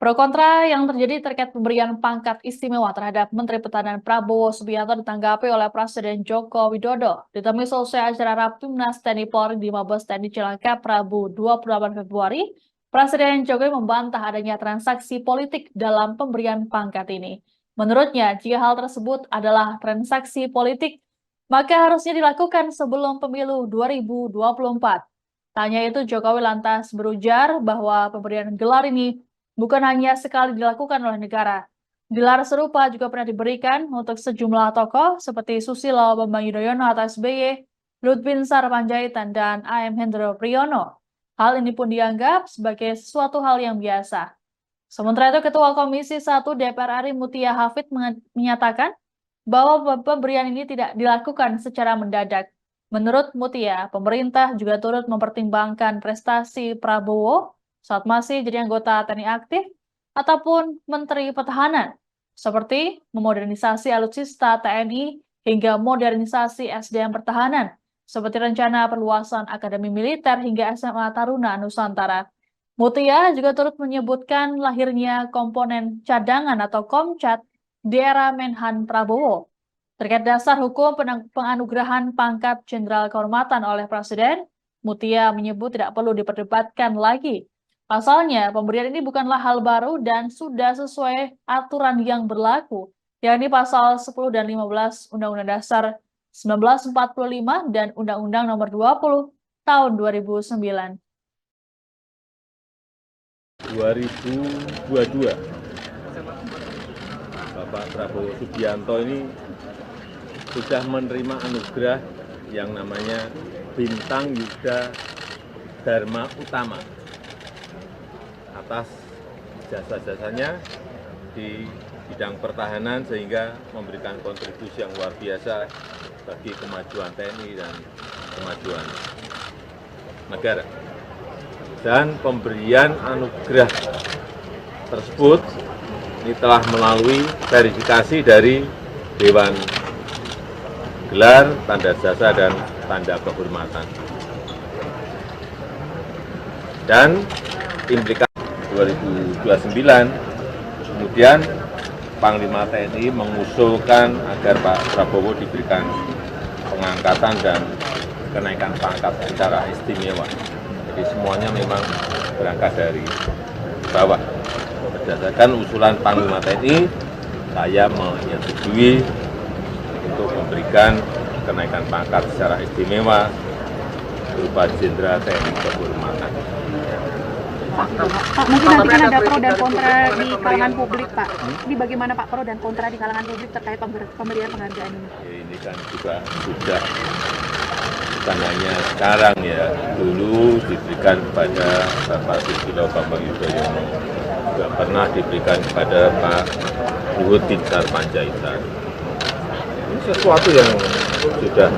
Pro kontra yang terjadi terkait pemberian pangkat istimewa terhadap Menteri Pertahanan Prabowo Subianto ditanggapi oleh Presiden Joko Widodo. Ditemui selesai acara Rapimnas TNI Polri di Mabes TNI Cilangkap Rabu 28 Februari, Presiden Jokowi membantah adanya transaksi politik dalam pemberian pangkat ini. Menurutnya, jika hal tersebut adalah transaksi politik, maka harusnya dilakukan sebelum pemilu 2024. Tanya itu, Jokowi lantas berujar bahwa pemberian gelar ini bukan hanya sekali dilakukan oleh negara. Gelar serupa juga pernah diberikan untuk sejumlah tokoh seperti Susilo Bambang Yudhoyono atau SBY, Lut Bin Sarpanjaitan, dan A.M. Hendro Priyono. Hal ini pun dianggap sebagai sesuatu hal yang biasa. Sementara itu, Ketua Komisi 1 DPR RI Mutia Hafid menyatakan bahwa pemberian ini tidak dilakukan secara mendadak. Menurut Mutia, pemerintah juga turut mempertimbangkan prestasi Prabowo saat masih jadi anggota TNI aktif ataupun Menteri Pertahanan, seperti memodernisasi alutsista TNI hingga modernisasi SDM Pertahanan, seperti rencana perluasan Akademi Militer hingga SMA Taruna Nusantara. Mutia juga turut menyebutkan lahirnya komponen cadangan atau Komcat di era Menhan Prabowo. Terkait dasar hukum penganugerahan pangkat Jenderal Kehormatan oleh Presiden, Mutia menyebut tidak perlu diperdebatkan lagi. Pasalnya, pemberian ini bukanlah hal baru dan sudah sesuai aturan yang berlaku, yakni pasal 10 dan 15 Undang-Undang Dasar 1945 dan Undang-Undang Nomor 20 Tahun 2009. 2022, Bapak Prabowo Subianto ini sudah menerima anugerah yang namanya Bintang Yuda Dharma Utama atas jasa-jasanya di bidang pertahanan sehingga memberikan kontribusi yang luar biasa bagi kemajuan TNI dan kemajuan negara. Dan pemberian anugerah tersebut ini telah melalui verifikasi dari Dewan Gelar, Tanda Jasa, dan Tanda Kehormatan. Dan implikasi 2029, kemudian Panglima TNI mengusulkan agar Pak Prabowo diberikan pengangkatan dan kenaikan pangkat secara istimewa. Jadi semuanya memang berangkat dari bawah. Berdasarkan usulan Panglima TNI, saya menyetujui untuk memberikan kenaikan pangkat secara istimewa berupa Jenderal TNI Kehormatan. Pak, mungkin nanti kan ada pro dan kontra di kalangan publik, Pak. Ini bagaimana Pak pro dan kontra di kalangan publik terkait pemberian penghargaan ini? Ya, ini kan juga sudah bukan hanya sekarang ya, dulu diberikan kepada Bapak Susilo Bambang Yudhoyono, juga pernah diberikan kepada Pak Lut Bin Sarpanjaitan. Ini sesuatu yang sudah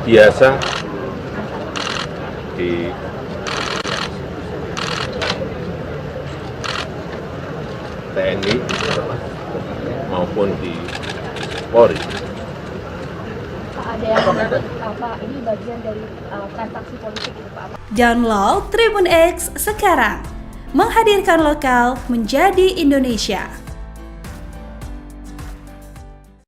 biasa di TNI maupun di Polri. Ada yang menyebut apa ini bagian dari transaksi politik itu Pak? Download Tribun X sekarang, menghadirkan lokal menjadi Indonesia.